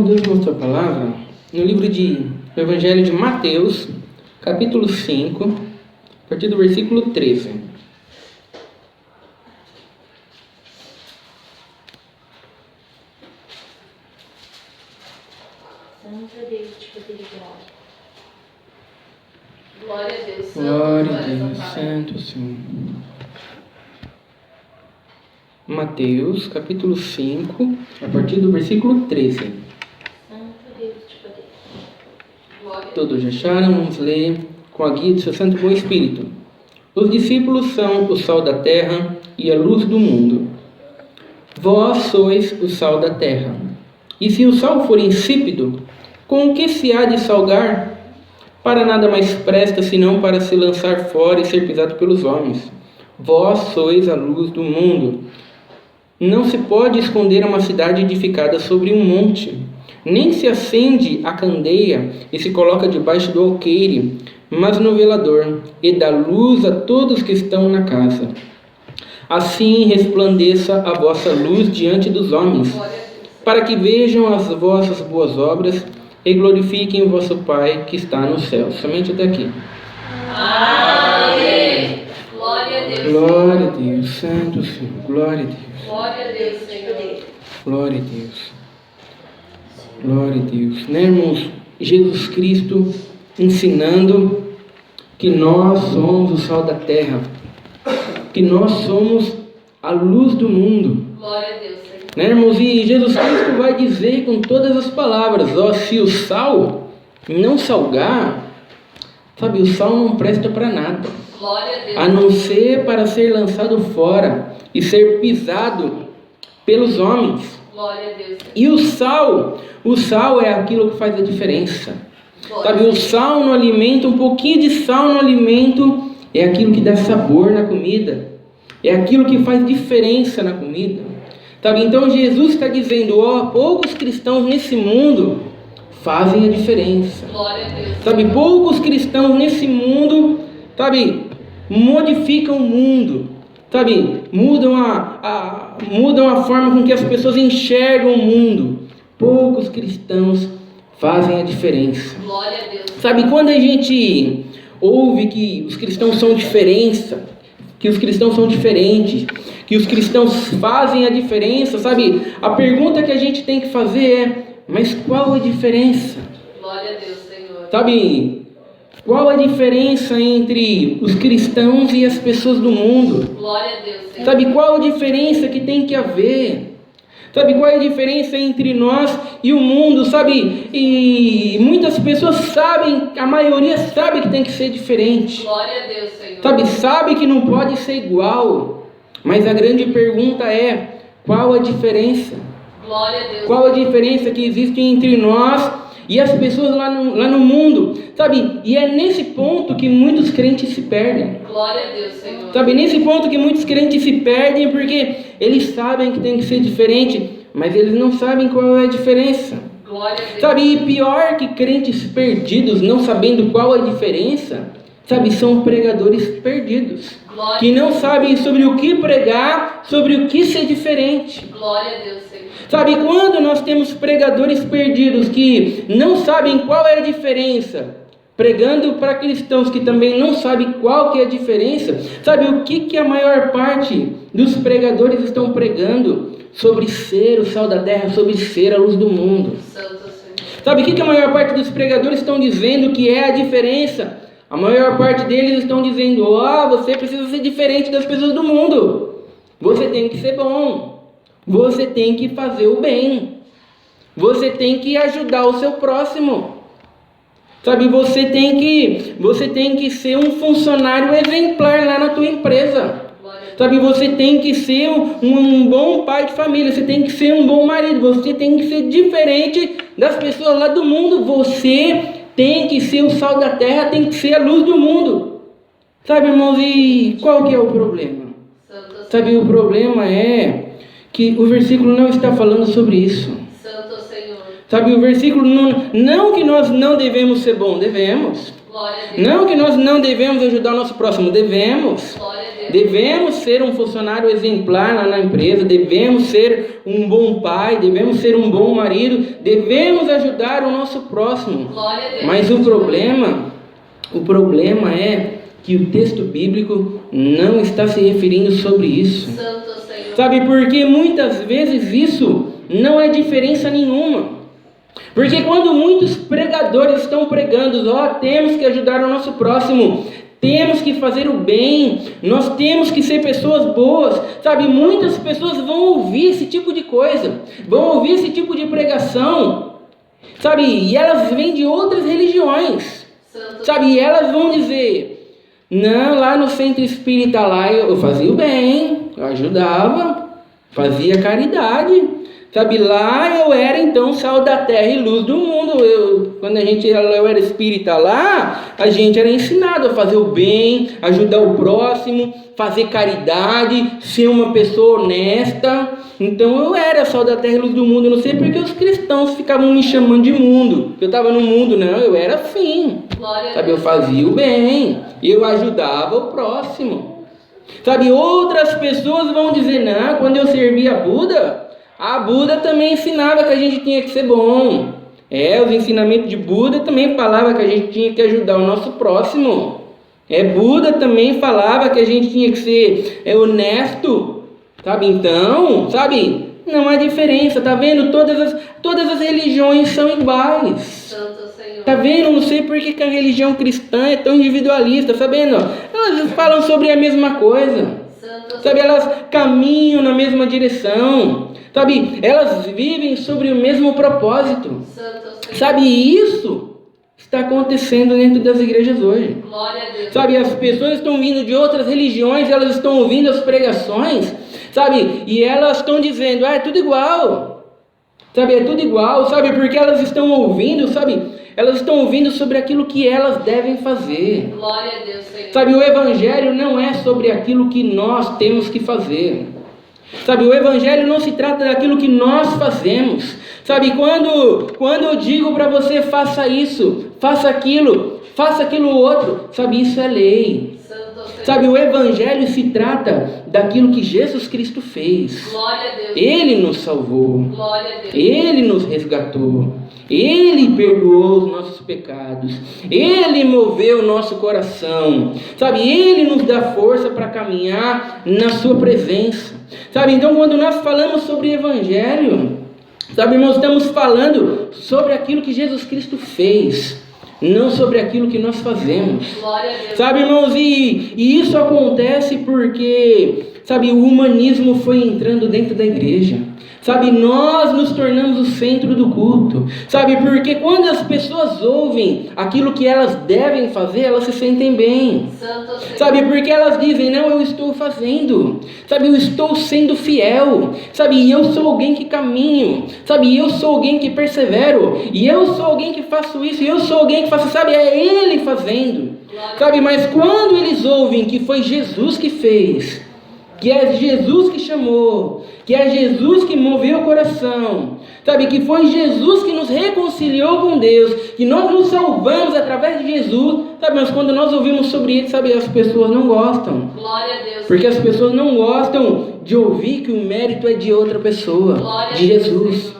Deus mostrou a palavra no livro do Evangelho de Mateus, capítulo 5, a partir do versículo 13. Santo Deus, te poder glória a Deus. Glória a Deus, Santo Senhor. Mateus, capítulo 5, a partir do versículo 13. Santo Deus, te poder. Todos acharam? Vamos ler com a guia do seu Santo Bom Espírito. Os discípulos são o sal da terra e a luz do mundo. Vós sois o sal da terra. E se o sal for insípido, com o que se há de salgar? Para nada mais presta, senão para se lançar fora e ser pisado pelos homens. Vós sois a luz do mundo. Não se pode esconder uma cidade edificada sobre um monte, nem se acende a candeia e se coloca debaixo do alqueire, mas no velador, e dá luz a todos que estão na casa. Assim resplandeça a vossa luz diante dos homens, para que vejam as vossas boas obras e glorifiquem o vosso Pai que está no céu. Somente até aqui. Amém. Glória a Deus. Glória a Deus, Santo Senhor. Glória a Deus. Glória a Deus, Senhor. Glória a Deus. Glória a Deus. Né, irmãos? Jesus Cristo ensinando que nós somos o sal da terra, que nós somos a luz do mundo. Glória a Deus, Senhor. Né, irmãos? E Jesus Cristo vai dizer com todas as palavras, se o sal não salgar, sabe, o sal não presta para nada, Glória a Deus. a não ser para ser lançado fora e ser pisado pelos homens. Glória a Deus. E o sal é aquilo que faz a diferença. Sabe, o sal no alimento, um pouquinho de sal no alimento é aquilo que dá sabor na comida, é aquilo que faz diferença na comida. Sabe, então Jesus está dizendo, poucos cristãos nesse mundo fazem a diferença. Glória a Deus. Sabe, poucos cristãos nesse mundo, sabe, modificam o mundo. Sabe, mudam a forma com que as pessoas enxergam o mundo. Poucos cristãos fazem a diferença. Glória a Deus. Sabe, quando a gente ouve que os cristãos são diferença, que os cristãos são diferentes, que os cristãos fazem a diferença, sabe, a pergunta que a gente tem que fazer é, mas qual a diferença? Glória a Deus, Senhor. Sabe, qual a diferença entre os cristãos e as pessoas do mundo? Glória a Deus, Senhor. Sabe, qual a diferença que tem que haver? Sabe, qual é a diferença entre nós e o mundo? Sabe, e muitas pessoas sabem, a maioria sabe que tem que ser diferente. Glória a Deus, Senhor. Sabe que não pode ser igual. Mas a grande pergunta é, qual a diferença? Glória a Deus. Qual a diferença que existe entre nós e as pessoas lá no mundo? Sabe, e é nesse ponto que muitos crentes se perdem. Glória a Deus, Senhor. Sabe, nesse ponto que muitos crentes se perdem porque eles sabem que tem que ser diferente, mas eles não sabem qual é a diferença. Glória a Deus. Sabe, e pior que crentes perdidos, não sabendo qual a diferença, sabe, são pregadores perdidos. Glória Que não sabem sobre o que pregar, sobre o que ser diferente. Glória a Deus, Senhor. Sabe, quando nós temos pregadores perdidos que não sabem qual é a diferença, pregando para cristãos que também não sabem qual que é a diferença, sabe, o que a maior parte dos pregadores estão pregando? Sobre ser o sal da terra, sobre ser a luz do mundo. Santo Senhor. Sabe o que a maior parte dos pregadores estão dizendo que é a diferença? A maior parte deles estão dizendo, você precisa ser diferente das pessoas do mundo. Você tem que ser bom. Você tem que fazer o bem. Você tem que ajudar o seu próximo. Sabe, você tem que ser um funcionário exemplar lá na tua empresa. Sabe, você tem que ser um bom pai de família. Você tem que ser um bom marido. Você tem que ser diferente das pessoas lá do mundo. Você tem que ser o sal da terra, tem que ser a luz do mundo. Sabe, irmãos, e qual que é o problema? Sabe, o problema é que o versículo não está falando sobre isso. Santo Senhor. Sabe, o versículo não que nós não devemos ser bons, devemos. Glória a Deus. Não que nós não devemos ajudar o nosso próximo, devemos. Glória a Deus. Devemos ser um funcionário exemplar lá na empresa, devemos ser um bom pai, devemos ser um bom marido, devemos ajudar o nosso próximo. Glória a Deus. Mas o problema é que o texto bíblico não está se referindo sobre isso. Santo Senhor. Sabe, porque muitas vezes isso não é diferença nenhuma. Porque quando muitos pregadores estão pregando, temos que ajudar o nosso próximo, temos que fazer o bem, nós temos que ser pessoas boas, sabe, muitas pessoas vão ouvir esse tipo de coisa, vão ouvir esse tipo de pregação, sabe, e elas vêm de outras religiões, sabe, e elas vão dizer, não, lá no centro espírita lá eu fazia o bem, eu ajudava, fazia caridade, sabe, lá eu era então sal da terra e luz do mundo. Quando eu era espírita lá, a gente era ensinado a fazer o bem, ajudar o próximo, fazer caridade, ser uma pessoa honesta. Então eu era sal da terra e luz do mundo. Eu não sei porque os cristãos ficavam me chamando de mundo. Eu estava no mundo, não, eu era assim. Sabe, eu fazia o bem, eu ajudava o próximo. Sabe, outras pessoas vão dizer, não, quando eu servia a Buda também ensinava que a gente tinha que ser bom. Os ensinamentos de Buda também falavam que a gente tinha que ajudar o nosso próximo. Buda também falava que a gente tinha que ser honesto. Sabe, então, sabe, não há diferença, tá vendo? Todas as religiões são iguais. Santo Senhor. Tá vendo? Não sei por que a religião cristã é tão individualista, sabendo? Elas falam sobre a mesma coisa. Sabe, elas caminham na mesma direção. Sabe, elas vivem sobre o mesmo propósito. Sabe, isso está acontecendo dentro das igrejas hoje. Glória a Deus. Sabe, as pessoas estão vindo de outras religiões, elas estão ouvindo as pregações, sabe, e elas estão dizendo, é tudo igual. Sabe, é tudo igual, sabe, porque elas estão ouvindo, sabe, elas estão ouvindo sobre aquilo que elas devem fazer. Glória a Deus, Senhor. Sabe, o evangelho não é sobre aquilo que nós temos que fazer. Sabe, o evangelho não se trata daquilo que nós fazemos. Sabe, quando eu digo para você, faça isso, faça aquilo outro, sabe, isso é lei. Sabe, o evangelho se trata daquilo que Jesus Cristo fez. Glória a Deus. Ele nos salvou. Glória a Deus. Ele nos resgatou. Ele perdoou os nossos pecados. Ele moveu o nosso coração. Sabe, Ele nos dá força para caminhar na sua presença. Sabe, então quando nós falamos sobre evangelho, sabe, irmãos, estamos falando sobre aquilo que Jesus Cristo fez, não sobre aquilo que nós fazemos. Glória a Deus. Sabe, irmãos, e isso acontece porque, sabe, o humanismo foi entrando dentro da igreja. Sabe, nós nos tornamos o centro do culto. Sabe, porque quando as pessoas ouvem aquilo que elas devem fazer, elas se sentem bem. Sabe, porque elas dizem, não, eu estou fazendo. Sabe, eu estou sendo fiel. Sabe, e eu sou alguém que caminho. Sabe, e eu sou alguém que persevero. E eu sou alguém que faço isso. E eu sou alguém que faço, sabe, é Ele fazendo. Sabe, mas quando eles ouvem que foi Jesus que fez, que é Jesus que chamou, que é Jesus que moveu o coração, sabe, que foi Jesus que nos reconciliou com Deus, que nós nos salvamos através de Jesus, sabe, mas quando nós ouvimos sobre Ele, sabe, as pessoas não gostam. Glória a Deus. Porque as pessoas não gostam de ouvir que o mérito é de outra pessoa, Glória de Jesus.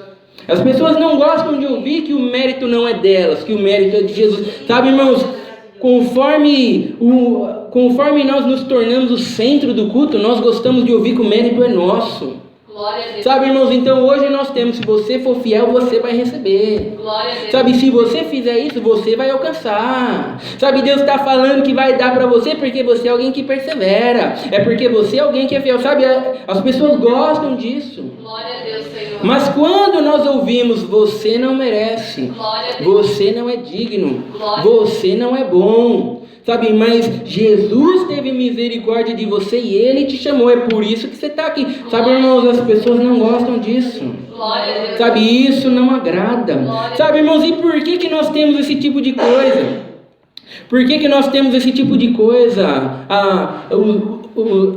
As pessoas não gostam de ouvir que o mérito não é delas, que o mérito é de Jesus. Sabe, irmãos, conforme nós nos tornamos o centro do culto, nós gostamos de ouvir que o mérito é nosso. Glória a Deus. Sabe, irmãos, então hoje nós temos, se você for fiel, você vai receber. Glória a Deus. Sabe, se você fizer isso, você vai alcançar. Sabe, Deus está falando que vai dar para você porque você é alguém que persevera. É porque você é alguém que é fiel. Sabe, as pessoas gostam disso. Glória a Deus, Senhor. Mas quando nós ouvimos, você não merece. Glória a Deus. Você não é digno. Glória. Você não é bom. Sabe, mas Jesus teve misericórdia de você e Ele te chamou, é por isso que você está aqui. Sabe, irmãos, as pessoas não gostam disso. Glória a Deus. Sabe, isso não agrada. Sabe, irmãos, e por que nós temos esse tipo de coisa? Por que nós temos esse tipo de coisa?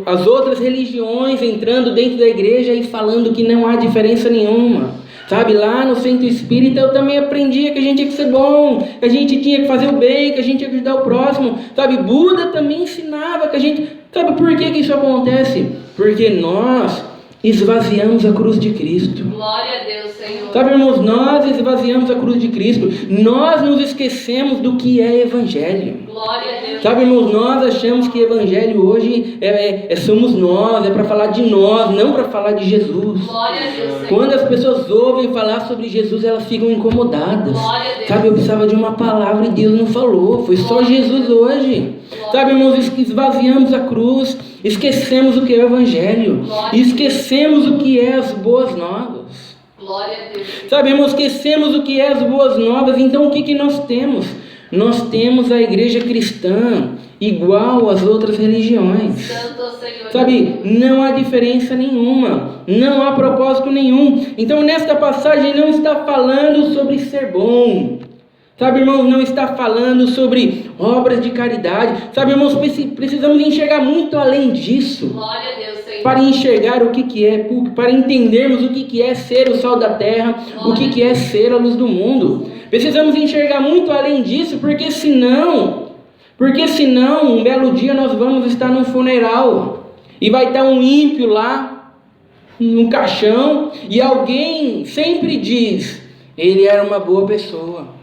As outras religiões entrando dentro da igreja e falando que não há diferença nenhuma. Sabe, lá no centro espírita eu também aprendia que a gente tinha que ser bom, que a gente tinha que fazer o bem, que a gente tinha que ajudar o próximo. Sabe, Buda também ensinava que a gente... Sabe por que que isso acontece? Porque nós esvaziamos a cruz de Cristo. Glória a Deus, Senhor. Sabe, irmãos, nós esvaziamos a cruz de Cristo. Nós nos esquecemos do que é Evangelho. Glória a Deus. Sabe, irmãos, nós achamos que Evangelho hoje somos nós, é para falar de nós, não para falar de Jesus. Glória a Deus, Senhor. Quando as pessoas ouvem falar sobre Jesus, elas ficam incomodadas. Glória a Deus. Sabe, eu precisava de uma palavra e Deus não falou. Foi só Jesus hoje. Sabe, irmãos, esvaziamos a cruz, esquecemos o que é o Evangelho, esquecemos o que é as boas novas. Glória a Deus. Sabe, irmãos, esquecemos o que é as boas novas. Então o que nós temos? Nós temos a igreja cristã igual às outras religiões. Santo Senhor. Sabe, não há diferença nenhuma, não há propósito nenhum. Então nesta passagem não está falando sobre ser bom. Sabe, irmãos, não está falando sobre obras de caridade. Sabe, irmãos, precisamos enxergar muito além disso. Glória a Deus, Senhor. Para enxergar o que é, para entendermos o que é ser o sal da terra, o que é ser a luz do mundo. Precisamos enxergar muito além disso, porque senão, um belo dia nós vamos estar num funeral e vai estar um ímpio lá, num caixão, e alguém sempre diz, ele era uma boa pessoa.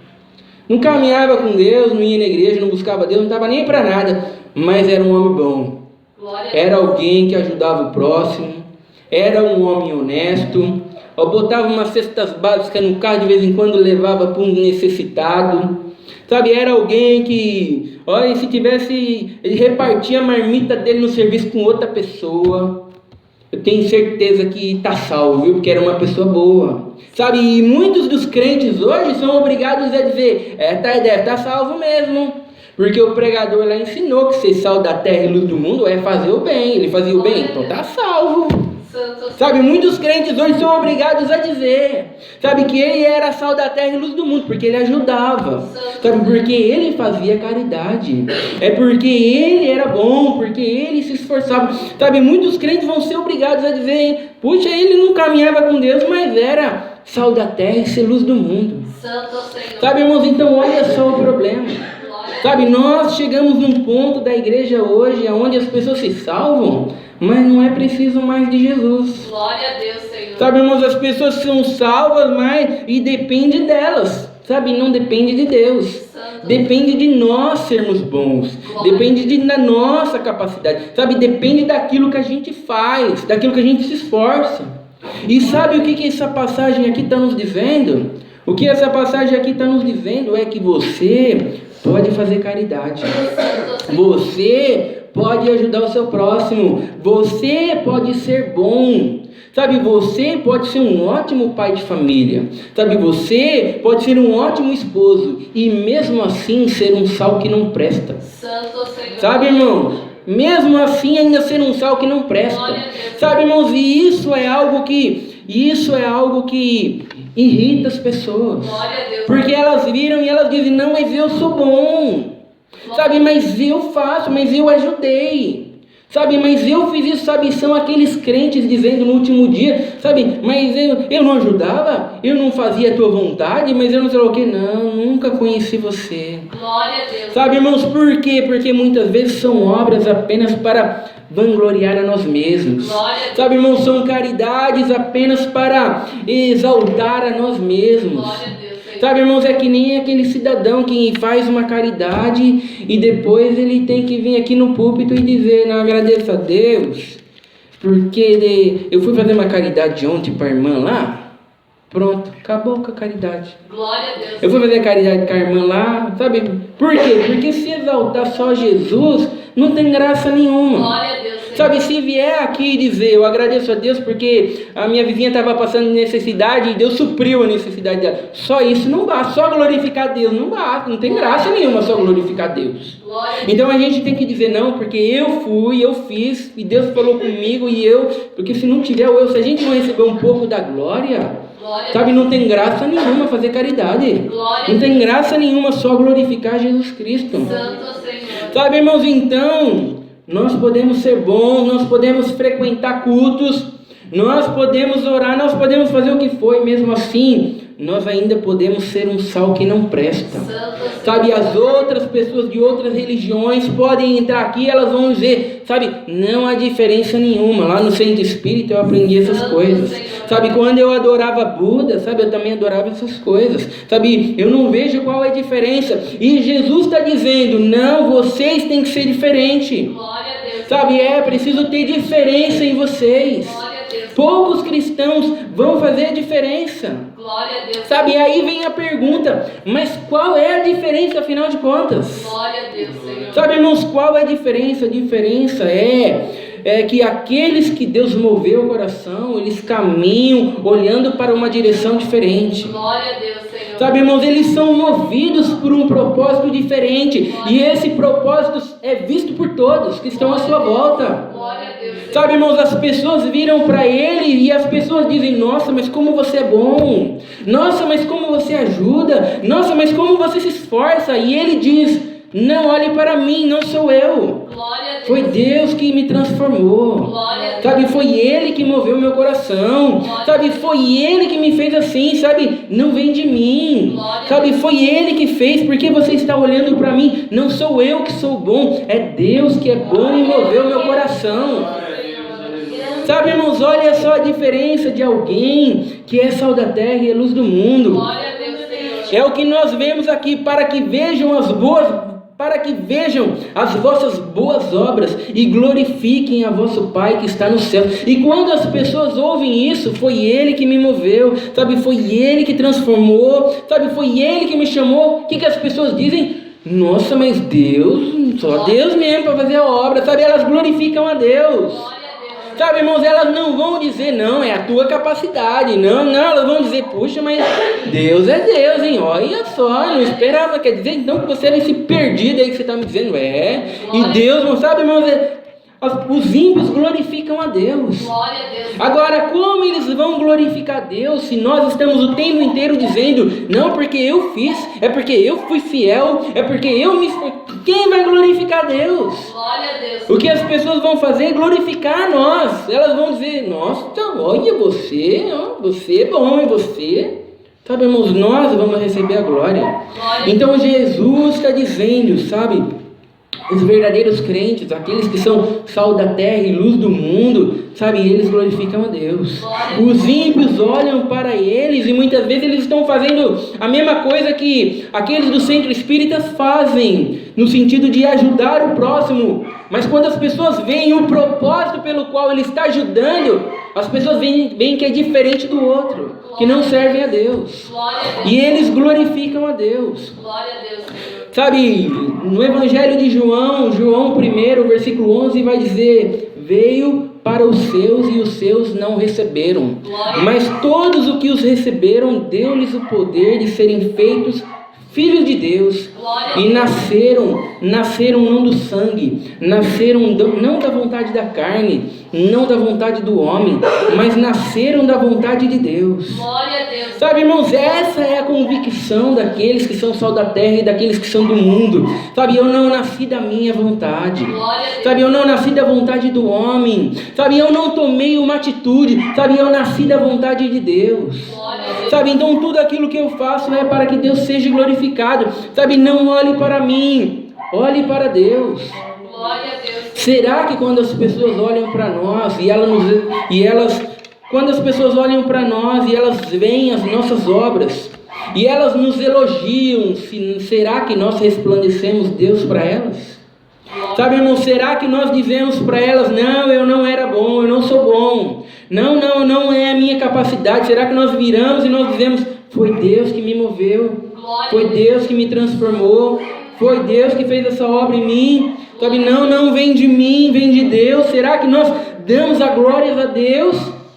Não caminhava com Deus, não ia na igreja, não buscava Deus, não estava nem para nada, mas era um homem bom. Era alguém que ajudava o próximo, era um homem honesto, botava umas cestas básicas no carro, de vez em quando levava para um necessitado. Sabe, era alguém que, olha, se tivesse, ele repartia a marmita dele no serviço com outra pessoa. Eu tenho certeza que está salvo, viu? Porque era uma pessoa boa. Sabe, e muitos dos crentes hoje são obrigados a dizer, deve estar salvo mesmo. Porque o pregador lá ensinou que ser sal da terra e luz do mundo é fazer o bem. Ele fazia o bem, então está salvo. Sabe, muitos crentes hoje são obrigados a dizer, sabe, que ele era sal da terra e luz do mundo, porque ele ajudava, sabe, porque ele fazia caridade, é porque ele era bom, porque ele se esforçava, sabe, muitos crentes vão ser obrigados a dizer, puxa, ele não caminhava com Deus, mas era sal da terra e ser luz do mundo. Sabe, irmãos, então olha só o problema. Sabe, nós chegamos num ponto da igreja hoje onde as pessoas se salvam, mas não é preciso mais de Jesus. Glória a Deus, Senhor. Sabe, irmãos, as pessoas são salvas, mas e depende delas. Sabe, não depende de Deus. Santo. Depende de nós sermos bons. Glória. Depende da nossa capacidade. Sabe, depende daquilo que a gente faz, daquilo que a gente se esforça. E sabe o que essa passagem aqui está nos dizendo? O que essa passagem aqui está nos dizendo é que você pode fazer caridade. Você pode ajudar o seu próximo. Você pode ser bom. Sabe, você pode ser um ótimo pai de família. Sabe, você pode ser um ótimo esposo. E mesmo assim ser um sal que não presta. Santo Senhor. Sabe, irmãos? Mesmo assim ainda ser um sal que não presta. Sabe, irmãos, e isso é algo que irrita as pessoas. Glória a Deus. Porque elas viram e elas dizem, não, mas eu sou bom. Sabe, mas eu faço, mas eu ajudei. Sabe, mas eu fiz isso, sabe, são aqueles crentes dizendo no último dia, sabe, mas eu não ajudava, eu não fazia a tua vontade, mas eu não sei o que, não, nunca conheci você. Glória a Deus. Sabe, irmãos, por quê? Porque muitas vezes são obras apenas para vangloriar a nós mesmos. Sabe, irmãos, são caridades apenas para exaltar a nós mesmos. Glória a Deus. Sabe, irmãos, é que nem aquele cidadão que faz uma caridade e depois ele tem que vir aqui no púlpito e dizer, não, agradeço a Deus, porque eu fui fazer uma caridade ontem para a irmã lá, pronto, acabou com a caridade. Glória a Deus. Eu fui fazer a caridade com a irmã lá, sabe, por quê? Porque se exaltar só Jesus, não tem graça nenhuma. Glória a Deus. Sabe, se vier aqui dizer, eu agradeço a Deus porque a minha vizinha estava passando necessidade e Deus supriu a necessidade dela. Só isso não basta, só glorificar Deus não basta, não tem graça nenhuma só glorificar Deus. Então a gente tem que dizer, não, porque eu fui, eu fiz, e Deus falou comigo e porque se não tiver o eu, se a gente não receber um pouco da glória, sabe, não tem graça nenhuma fazer caridade. Não tem graça nenhuma só glorificar Jesus Cristo. Santo Senhor. Sabe, irmãos, então nós podemos ser bons, nós podemos frequentar cultos, nós podemos orar, nós podemos fazer o que for, e mesmo assim nós ainda podemos ser um sal que não presta. Santo Sabe, as outras pessoas de outras religiões podem entrar aqui, elas vão dizer, sabe, não há diferença nenhuma. Lá no centro espírita eu aprendi essas coisas. Sabe, quando eu adorava Buda, sabe, eu também adorava essas coisas. Sabe, eu não vejo qual é a diferença. E Jesus está dizendo, não, vocês têm que ser diferentes. Glória a Deus. Sabe, é preciso ter diferença em vocês. Glória a Deus. Poucos cristãos vão fazer a diferença. Glória a Deus. Sabe, aí vem a pergunta, mas qual é a diferença afinal de contas? Glória a Deus, Senhor. Sabe, irmãos, qual é a diferença? A diferença é que aqueles que Deus moveu o coração, eles caminham olhando para uma direção diferente. Glória a Deus, Senhor. Sabe, irmãos, eles são movidos por um propósito diferente. E esse propósito é visto por todos que estão à sua volta. Glória a Deus, Senhor. Sabe, irmãos, as pessoas viram para ele e as pessoas dizem, nossa, mas como você é bom. Nossa, mas como você ajuda. Nossa, mas como você se esforça. E ele diz, não olhe para mim, não sou eu. Glória a Deus. Foi Deus que me transformou. Glória a Deus. Sabe, foi Ele que moveu meu coração. Sabe, foi Ele que me fez assim. Sabe, não vem de mim. Sabe, foi Ele que fez. Porque você está olhando para mim? Não sou eu que sou bom. É Deus que é bom e moveu meu coração. Sabe, irmãos, olha só a diferença de alguém que é sal da terra e é luz do mundo. Glória a Deus, Senhor. É o que nós vemos aqui, para que vejam as vossas boas obras e glorifiquem a vosso Pai que está no céu. E quando as pessoas ouvem isso, foi Ele que me moveu, sabe, foi Ele que transformou, sabe, foi Ele que me chamou. O que as pessoas dizem? Nossa, mas Deus, só Deus mesmo para fazer a obra, sabe, elas glorificam a Deus. Sabe, irmãos, elas não vão dizer, não, é a tua capacidade. Não, elas vão dizer, puxa, mas Deus é Deus, hein? Olha só, não esperava. Quer dizer, então, que você era esse perdido aí que você está me dizendo, é. E Deus, não sabe, irmãos, os ímpios glorificam a Deus. Glória a Deus. Agora, como eles vão glorificar a Deus se nós estamos o tempo inteiro dizendo, não, porque eu fiz, é porque eu fui fiel, é porque eu me... Quem vai glorificar a Deus? Glória a Deus. O que as pessoas vão fazer é glorificar a nós. Elas vão dizer, nossa, olha você, você é bom, e você... Sabe, irmãos, nós vamos receber a glória. Então Jesus está dizendo, sabe, os verdadeiros crentes, aqueles que são sal da terra e luz do mundo, sabe, eles glorificam a Deus. Os ímpios olham para eles e muitas vezes eles estão fazendo a mesma coisa que aqueles do centro espírita fazem, no sentido de ajudar o próximo. Mas quando as pessoas veem o propósito pelo qual ele está ajudando, as pessoas veem que é diferente do outro, que não servem a Deus. E eles glorificam a Deus. Glória a Deus, Senhor. Sabe, no Evangelho de João 1, versículo 11, vai dizer, veio para os seus e os seus não receberam. Mas todos os que os receberam, deu-lhes o poder de serem feitos filhos de Deus. E nasceram não do sangue, nasceram não da vontade da carne, não da vontade do homem, mas nasceram da vontade de Deus. Glória a Deus. Sabe, irmãos, essa é a convicção daqueles que são sal da terra e daqueles que são do mundo. Sabe, eu não nasci da minha vontade. Sabe, eu não nasci da vontade do homem. Sabe, eu não tomei uma atitude. Sabe, eu nasci da vontade de Deus. Sabe, então tudo aquilo que eu faço é para que Deus seja glorificado. Sabe, não olhe para mim, olhe para Deus. Glória a Deus. Será que quando as pessoas olham para nós quando as pessoas olham para nós e elas veem as nossas obras e elas nos elogiam, será que nós resplandecemos Deus para elas? Sabe, irmão, será que nós dizemos para elas, não, eu não era bom, eu não sou bom, não é a minha capacidade? Será que nós viramos e nós dizemos, foi Deus que me moveu, foi Deus que me transformou, foi Deus que fez essa obra em mim? Sabe, não vem de mim, vem de Deus. Será que nós damos a glória a Deus?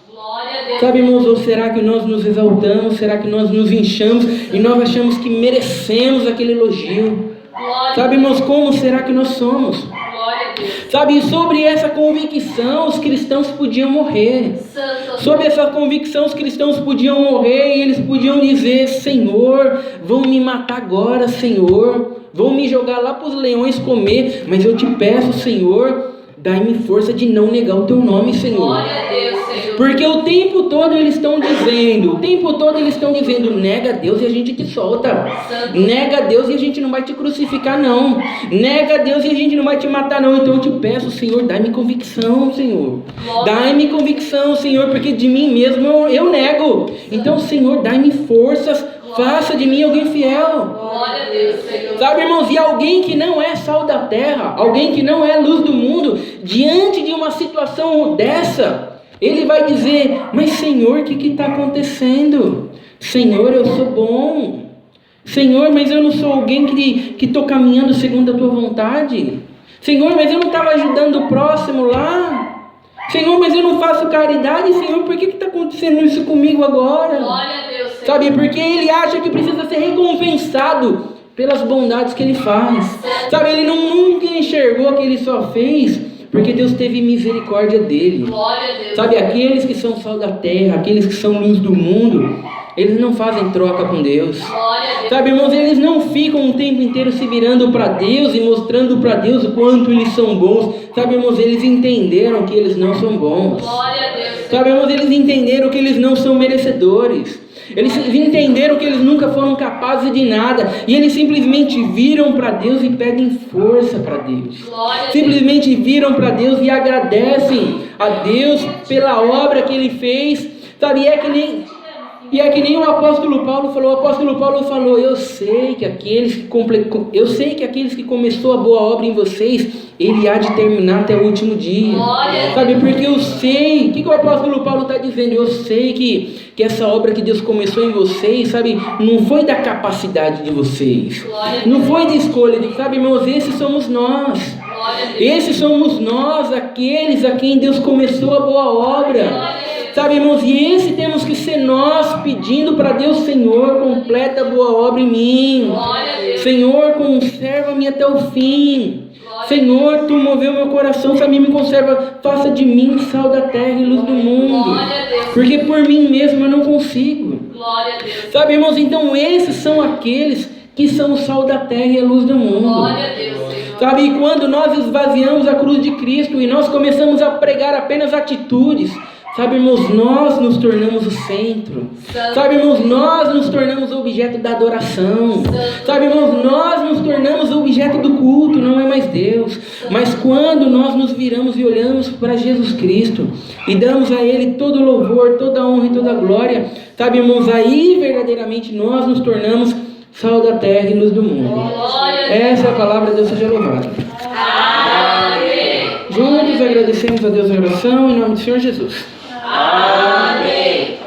Glória a Deus. Sabe, irmãos, ou será que nós nos exaltamos? Será que nós nos inchamos e nós achamos que merecemos aquele elogio? Sabe, irmãos, como será que nós somos? Glória a Deus. Sabe, sobre essa convicção os cristãos podiam morrer. Sobre essa convicção os cristãos podiam morrer e eles podiam dizer, Senhor, vão me matar agora, Senhor, vão me jogar lá para os leões comer, mas eu te peço, Senhor, dai-me força de não negar o teu nome, Senhor. Glória a Deus, Senhor. Porque o tempo todo eles estão dizendo, nega a Deus e a gente te solta. Nega a Deus e a gente não vai te crucificar, não. Nega a Deus e a gente não vai te matar, não. Então eu te peço, Senhor, dai-me convicção, Senhor. Dai-me convicção, Senhor, porque de mim mesmo eu nego. Então, Senhor, dai-me forças, faça de mim alguém fiel. Glória a Deus, Senhor. Sabe, irmãos, e alguém que não é sal da terra, alguém que não é luz do mundo, diante de uma situação dessa, ele vai dizer, mas Senhor, o que está acontecendo? Senhor, eu sou bom. Senhor, mas eu não sou alguém que estou caminhando segundo a tua vontade. Senhor, mas eu não estava ajudando o próximo lá. Senhor, mas eu não faço caridade. Senhor, por que está acontecendo isso comigo agora? Glória a Deus, Senhor. Sabe, porque ele acha que precisa ser recompensado pelas bondades que ele faz. Sabe, ele nunca enxergou que ele só fez porque Deus teve misericórdia dele. Glória a Deus. Sabe, aqueles que são sal da terra, aqueles que são luz do mundo, eles não fazem troca com Deus. Glória a Deus. Sabe, irmãos, eles não ficam o tempo inteiro se virando para Deus e mostrando para Deus o quanto eles são bons. Sabe, irmãos, eles entenderam que eles não são bons. Glória a Deus. Sabe, irmãos, eles entenderam que eles não são merecedores. Eles entenderam que eles nunca foram capazes de nada. E eles simplesmente viram para Deus e pedem força para Deus. Simplesmente viram para Deus e agradecem a Deus pela obra que Ele fez. Sabe, e é que nem o apóstolo Paulo falou. O apóstolo Paulo falou, eu sei que aqueles que começou a boa obra em vocês, ele há de terminar até o último dia. Sabe, porque eu sei, o que o apóstolo Paulo está dizendo? Eu sei que essa obra que Deus começou em vocês, sabe, não foi da capacidade de vocês, não foi de escolha, sabe, irmãos, esses somos nós. Esses somos nós, aqueles a quem Deus começou a boa obra. Sabe, irmãos, e esse temos que ser nós pedindo para Deus, Senhor, completa a boa obra em mim. Senhor, conserva-me até o fim. Senhor, tu moveu meu coração, sabe, me conserva, faça de mim sal da terra e luz do mundo. Porque por mim mesmo eu não consigo. Sabe, irmãos, então esses são aqueles que são o sal da terra e a luz do mundo. Sabe, e quando nós esvaziamos a cruz de Cristo e nós começamos a pregar apenas atitudes, sabe, irmãos, nós nos tornamos o centro. Sabe, irmãos, nós nos tornamos o objeto da adoração. Sabe, irmãos, nós nos tornamos o objeto do culto, não é mais Deus. Mas quando nós nos viramos e olhamos para Jesus Cristo e damos a Ele todo louvor, toda honra e toda glória, sabe, irmãos, aí verdadeiramente nós nos tornamos sal da terra e luz do mundo. Essa é a palavra de Deus, seja louvada. Juntos agradecemos a Deus em oração, em nome do Senhor Jesus. Amém.